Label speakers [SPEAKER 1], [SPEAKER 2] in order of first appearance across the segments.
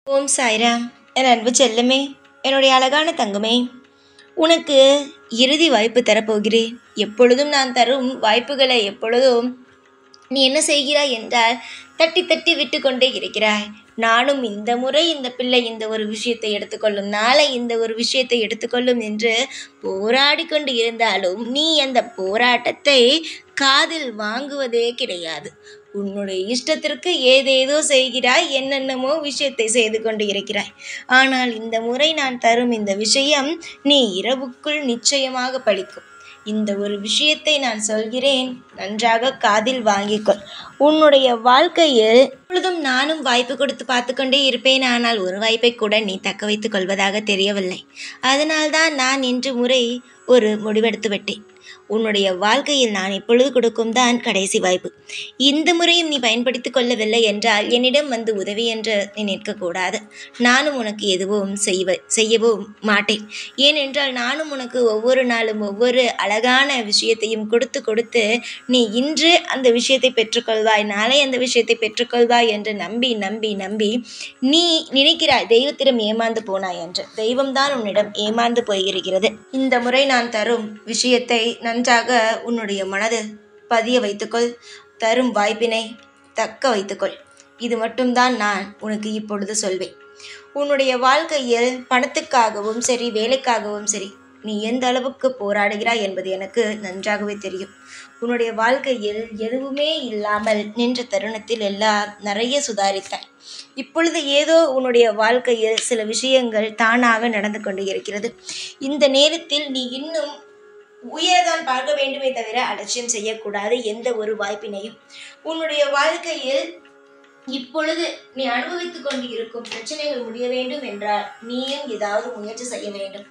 [SPEAKER 1] ஓம் சாய்ராம். என் அன்பு செல்லமே, என்னுடைய அழகான தங்கமே, உனக்கு இறுதி வாய்ப்பு தரப்போகிறேன். எப்பொழுதும் நான் தரும் வாய்ப்புகளை எப்பொழுதும் நீ என்ன செய்கிறாய் என்றால் தட்டி தட்டி விட்டு கொண்டே இருக்கிறாய். நானும் இந்த முறை இந்த பிள்ளை இந்த ஒரு விஷயத்தை எடுத்துக்கொள்ளும், நாளை இந்த ஒரு விஷயத்தை எடுத்துக்கொள்ளும் என்று போராடி கொண்டு இருந்தாலும் நீ அந்த போராட்டத்தை காதில் வாங்குவதே கிடையாது. உன்னுடைய இஷ்டத்திற்கு ஏதேதோ செய்கிறாய், என்னென்னமோ விஷயத்தை செய்து கொண்டு இருக்கிறாய். ஆனால் இந்த முறை நான் தரும் இந்த விஷயம் நீ இரவுக்குள் நிச்சயமாக பலிக்கும். இந்த ஒரு விஷயத்தை நான் சொல்கிறேன், நன்றாக காதில் வாங்கிக்கொள். உன்னுடைய வாழ்க்கையில் எப்பொழுதும் நானும் வாய்ப்பு கொடுத்து பார்த்து கொண்டே இருப்பேன். ஆனால் ஒரு வாய்ப்பை கூட நீ தக்க வைத்துக் கொள்வதாக தெரியவில்லை. அதனால்தான் நான் இன்று முறை ஒரு முடிவெடுத்து விட்டேன். உன்னுடைய வாழ்க்கையில் நான் இப்பொழுது கொடுக்கும் தான் கடைசி வாய்ப்பு. இந்த முறையும் நீ பயன்படுத்தி கொள்ளவில்லை என்றால் என்னிடம் வந்து உதவி என்று நீ நிற்கக்கூடாது. நானும் உனக்கு எதுவும் செய்யவும் மாட்டேன். ஏனென்றால் நானும் உனக்கு ஒவ்வொரு நாளும் ஒவ்வொரு அழகான விஷயத்தையும் கொடுத்து கொடுத்து நீ இன்று அந்த விஷயத்தை பெற்றுக்கொள்வாய், நாளை அந்த விஷயத்தை பெற்றுக்கொள்வாய் என்று நம்பி நம்பி நம்பி நீ நினைக்கிறாய் தெய்வத்திடம் ஏமாந்து போனாய் என்று. தெய்வம்தான் உன்னிடம் ஏமாந்து போயிருக்கிறது. இந்த முறை நான் தரும் விஷயத்தை நன்றாக உன்னுடைய மனதில் பதிய வைத்துக்கொள். தரும் வாய்ப்பினை தக்க வைத்துக்கொள். இது மட்டும்தான் நான் உனக்கு இப்பொழுது சொல்வேன். உன்னுடைய வாழ்க்கையில் பணத்துக்காகவும் சரி, வேலைக்காகவும் சரி, நீ எந்த அளவுக்கு போராடுகிறாய் என்பது எனக்கு நன்றாகவே தெரியும். உன்னுடைய வாழ்க்கையில் எதுவுமே இல்லாமல் நின்ற தருணத்தில் எல்லாம் நிறைய சுதாரித்தாய். இப்பொழுது ஏதோ உன்னுடைய வாழ்க்கையில் சில விஷயங்கள் தானாக நடந்து கொண்டு இருக்கிறது. இந்த நேரத்தில் நீ இன்னும் உயர்தான் பார்க்க வேண்டுமே தவிர அலட்சியம் செய்யக்கூடாது எந்த ஒரு வாய்ப்பினையும். உன்னுடைய வாழ்க்கையில் இப்பொழுது நீ அனுபவித்துக் கொண்டு இருக்கும் பிரச்சனைகள் முடிய வேண்டும் என்றால் நீயும் ஏதாவது முயற்சி செய்ய வேண்டும்.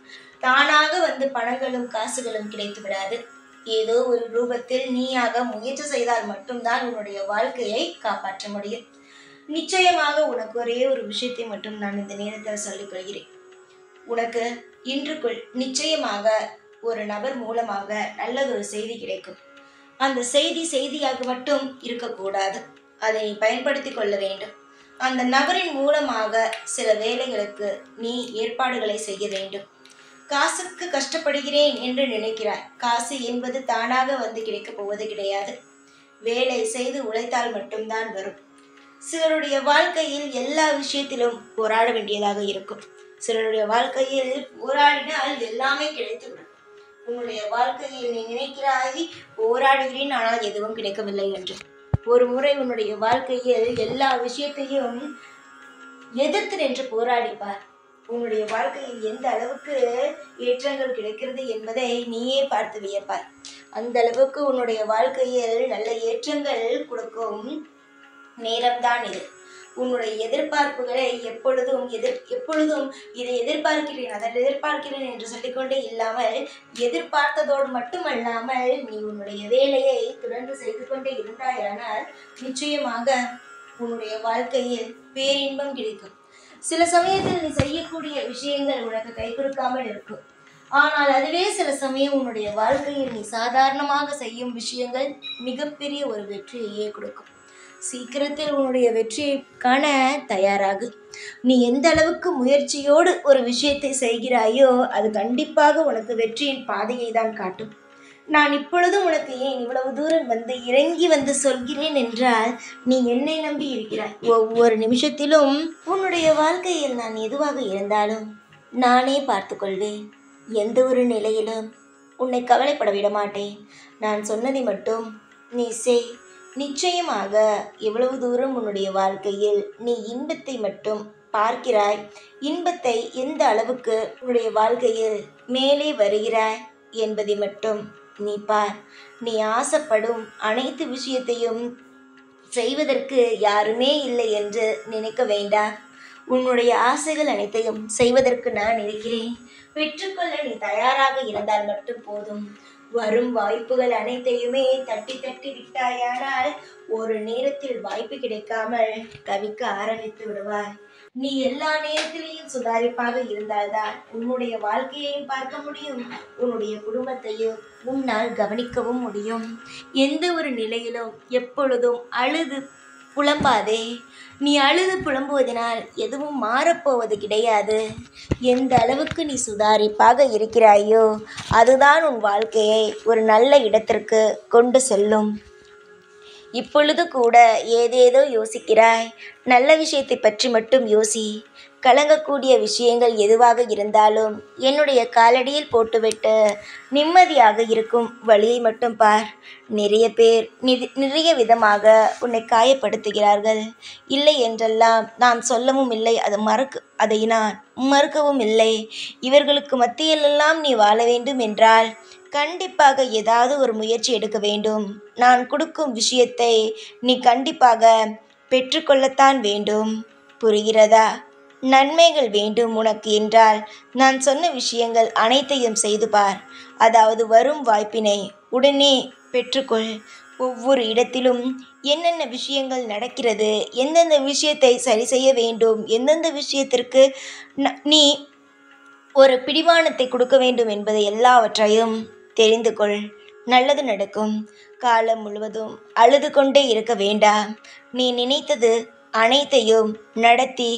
[SPEAKER 1] தானாக வந்து பணங்களும் காசுகளும் கிடைத்து விடாது. ஏதோ ஒரு ரூபத்தில் நீயாக முயற்சி செய்தால் மட்டும்தான் உன்னுடைய வாழ்க்கையை காப்பாற்ற முடியும். நிச்சயமாக உனக்கு ஒரே ஒரு விஷயத்தை மட்டும் நான் இந்த நேரத்தில் சொல்லிக் கொள்கிறேன். உனக்கு இன்றுக்குள் நிச்சயமாக ஒரு நபர் மூலமாக நல்லதொரு செய்தி கிடைக்கும். அந்த செய்தியாக மட்டும் இருக்கக்கூடாது. அதை பயன்படுத்தி கொள்ள வேண்டும். அந்த நபரின் மூலமாக சில வேலைகளுக்கு நீ ஏற்பாடுகளை செய்ய வேண்டும். காசுக்கு கஷ்டப்படுகிறேன் என்று நினைக்கிறாய். காசு என்பது தானாக வந்து கிடைக்கப் போவது கிடையாது. வேலை செய்து உழைத்தால் மட்டும்தான் வரும். சிலருடைய வாழ்க்கையில் எல்லா விஷயத்திலும் போராட வேண்டியதாக இருக்கும். சிலருடைய வாழ்க்கையில் போராடினால் எல்லாமே கிடைத்துவிடும். உன்னுடைய வாழ்க்கையில் நீ நினைக்கிறாய் போராடுகிறேன் ஆனால் எதுவும் கிடைக்கவில்லை என்று. ஒரு முறை உன்னுடைய வாழ்க்கையில் எல்லா விஷயத்தையும் எதிர்த்து நின்று போராடிப்பார். உன்னுடைய வாழ்க்கையில் எந்த அளவுக்கு ஏற்றங்கள் கிடைக்கிறது என்பதை நீயே பார்த்து வியப்பார். அந்த அளவுக்கு உன்னுடைய வாழ்க்கையில் நல்ல ஏற்றங்கள் கொடுக்கும் நேரம்தான் இது. உன்னுடைய எதிர்பார்ப்புகளை எப்பொழுதும் இதை எதிர்பார்க்கிறேன் அதை எதிர்பார்க்கிறேன் என்று சொல்லிக்கொண்டே இல்லாமல், எதிர்பார்த்ததோடு மட்டுமல்லாமல் நீ உன்னுடைய வேலையை தொடர்ந்து செய்து கொண்டே இருந்தாயானால் நிச்சயமாக உன்னுடைய வாழ்க்கையில் பேரின்பம் கிடைக்கும். சில சமயத்தில் நீ செய்யக்கூடிய விஷயங்கள் உனக்கு கை கொடுக்காமல் இருக்கும். ஆனால் அதுவே சில சமயம் உன்னுடைய வாழ்க்கையில் நீ சாதாரணமாக செய்யும் விஷயங்கள் மிகப்பெரிய ஒரு வெற்றியையே கொடுக்கும். சீக்கிரத்தில் உன்னுடைய வெற்றியை காண தயாராகு. நீ எந்த அளவுக்கு முயற்சியோடு ஒரு விஷயத்தை செய்கிறாயோ அது கண்டிப்பாக உனக்கு வெற்றியின் பாதையை தான் காட்டும். நான் இப்பொழுதும் உனக்கு ஏன் இவ்வளவு தூரம் வந்து இறங்கி வந்து சொல்கிறேன் என்றால் நீ என்னை நம்பி இருக்கிறாய். ஒவ்வொரு நிமிஷத்திலும் உன்னுடைய வாழ்க்கையில் நான் எதுவாக இருந்தாலும் நானே பார்த்து கொள்வேன். எந்த ஒரு நிலையிலும் உன்னை கவலைப்பட விட மாட்டேன். நான் சொன்னதை மட்டும் நீ செய். நிச்சயமாக எவ்வளவு தூரம் உன்னுடைய வாழ்க்கையில் நீ இன்பத்தை மட்டும் பார்க்கிறாய், இன்பத்தை எந்த அளவுக்கு உன்னுடைய வாழ்க்கையில் மேலே வருகிறாய் என்பதை மட்டும் நீ பார். நீ ஆசைப்படும் அனைத்து விஷயத்தையும் செய்வதற்கு யாருமே இல்லை என்று நினைக்க வேண்டாம். உன்னுடைய ஆசைகள் அனைத்தையும் செய்வதற்கு நான் இருக்கிறேன். பெற்றுக்கொள்ள நீ தயாராக இருந்தால் மட்டும் போதும். வரும் வாய்ப்புகள் அனைத்தையுமே தட்டி தட்டி விட்டாயானால் ஒரு நேரத்தில் வாய்ப்பு கிடைக்காமல் தவிக்க ஆரம்பித்து விடுவாய். நீ எல்லா நேரத்திலேயும் சுதாரிப்பாக இருந்தால்தான் உன்னுடைய வாழ்க்கையையும் பார்க்க முடியும், உன்னுடைய குடும்பத்தையும் உன்னால் கவனிக்கவும் முடியும். எந்த ஒரு நிலையிலும் எப்பொழுதும் அழுது புலம்பாதே. நீ அழுது புலம்புவதனால் எதுவும் மாறப்போவது கிடையாது. எந்த அளவுக்கு நீ சுதாரிப்பாக இருக்கிறாயோ அதுதான் உன் வாழ்க்கையை ஒரு நல்ல இடத்திற்கு கொண்டு செல்லும். இப்பொழுது கூட ஏதேதோ யோசிக்கிறாய். நல்ல விஷயத்தை பற்றி மட்டும் யோசி. கலங்கக்கூடிய விஷயங்கள் எதுவாக இருந்தாலும் என்னுடைய காலடியில் போட்டுவிட்டு நிம்மதியாக இருக்கும் வழியை மட்டும் பார். நிறைய பேர் நிறைய விதமாக உன்னை காயப்படுத்துகிறார்கள். இல்லை என்றெல்லாம் நான் சொல்லவும் இல்லை, அதை நான் மறுக்கவும் இல்லை. இவர்களுக்கு மத்தியிலெல்லாம் நீ வாழ வேண்டும் என்றால் கண்டிப்பாக ஏதாவது ஒரு முயற்சி எடுக்க வேண்டும். நான் கொடுக்கும் விஷயத்தை நீ கண்டிப்பாக பெற்றுக்கொள்ளத்தான் வேண்டும். புரிகிறதா? நன்மைகள் வேண்டும் உனக்கு என்றால் நான் சொன்ன விஷயங்கள் அனைத்தையும் செய்து பார். அதாவது வரும் வாய்ப்பினை உடனே பெற்றுக்கொள். ஒவ்வொரு இடத்திலும் என்னென்ன விஷயங்கள் நடக்கிறது, எந்தெந்த விஷயத்தை சரி செய்ய வேண்டும், எந்தெந்த விஷயத்திற்கு நீ ஒரு பிடிமானத்தை கொடுக்க வேண்டும் என்பதை எல்லாவற்றையும் தெரிந்து கொள். நல்லது நடக்கும். காலம் முழுவதும் அழுது கொண்டே இருக்க வேண்டாம். நீ நினைத்தது அனைத்தையும் நடத்தி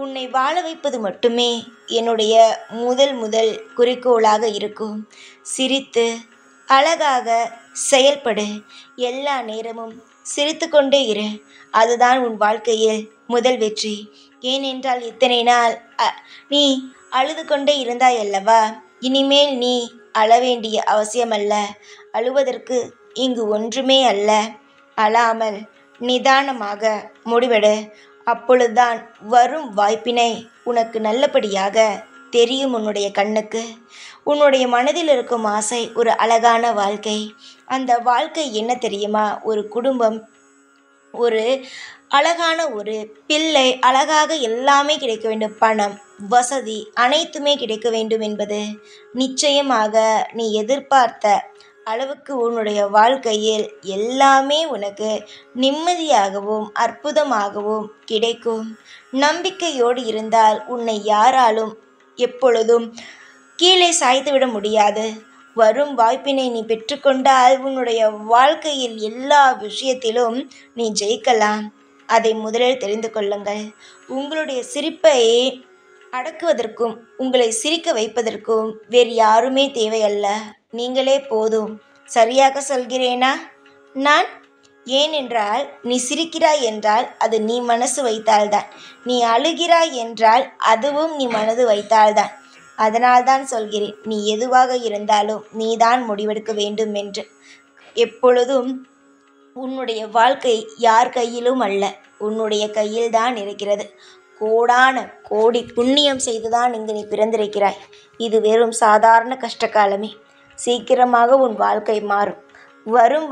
[SPEAKER 1] உன்னை வாழ வைப்பது மட்டுமே என்னுடைய முதல் குறிக்கோளாக இருக்கும். சிரித்து அழகாக செயல்படு. எல்லா நேரமும் சிரித்து கொண்டே இரு. அதுதான் உன் வாழ்க்கையில் முதல் வெற்றி. ஏனென்றால் இத்தனை நாள் நீ அழுது கொண்டே இருந்தாய் அல்லவா? இனிமேல் நீ அழ வேண்டிய அவசியமல்ல. அழுவதற்கு இங்கு ஒன்றுமே அல்ல. அழாமல் நிதானமாக முடிவெடு. அப்பொழுதுதான் வரும் வாய்ப்பினை உனக்கு நல்லபடியாக தெரியும். உன்னுடைய கண்ணுக்கு உன்னுடைய மனதில் இருக்கும் ஆசை ஒரு அழகான வாழ்க்கை. அந்த வாழ்க்கை என்ன தெரியுமா? ஒரு குடும்பம், ஒரு அழகான ஒரு பிள்ளை, அழகாக எல்லாமே கிடைக்க வேண்டும். பணம், வசதி அனைத்துமே கிடைக்க வேண்டும் என்பது நிச்சயமாக நீ எதிர்பார்த்த அளவுக்கு உன்னுடைய வாழ்க்கையில் எல்லாமே உனக்கு நிம்மதியாகவும் அற்புதமாகவும் கிடைக்கும். நம்பிக்கையோடு இருந்தால் உன்னை யாராலும் எப்பொழுதும் கீழே சாய்த்துவிட முடியாது. வரும் வாய்ப்பினை நீ பெற்றுக்கொண்டால் உன்னுடைய வாழ்க்கையில் எல்லா விஷயத்திலும் நீ ஜெயிக்கலாம். அதை முதலில் தெரிந்து கொள்ளுங்கள். உங்களுடைய சிரிப்பை அடக்குவதற்கும் உங்களை சிரிக்க வைப்பதற்கும் வேறு யாருமே தேவையல்ல. நீங்களே போதும். சரியாக சொல்கிறேனா நான்? ஏனென்றால் நீ சிரிக்கிறாய் என்றால் அது நீ மனசு வைத்தால்தான். நீ அழுகிறாய் என்றால் அதுவும் நீ மனது வைத்தால்தான். அதனால்தான் சொல்கிறேன், நீ எதுவாக இருந்தாலும் நீதான் முடிவெடுக்க வேண்டும் என்று. எப்பொழுதும் உன்னுடைய வாழ்க்கை யார் கையிலும் அல்ல, உன்னுடைய கையில்தான் இருக்கிறது. கோடான கோடி புண்ணியம் செய்துதான் இங்கு நீ பிறந்திருக்கிறாய். இது வெறும் சாதாரண கஷ்டகாலமே. சீக்கிரமாக உன் வாழ்க்கை மாறும். வரும்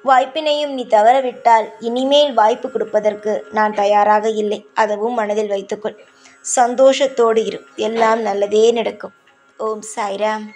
[SPEAKER 1] வாய்ப்பினையும் நீ தவறவிட்டால் இனிமேல் வாய்ப்பு கொடுப்பதற்கு நான் தயாராக இல்லை. அதுவும் மனதில் வைத்துக்கொள். சந்தோஷத்தோடு இரு. எல்லாம் நல்லதே நடக்கும். ஓம் சாய்ராம்.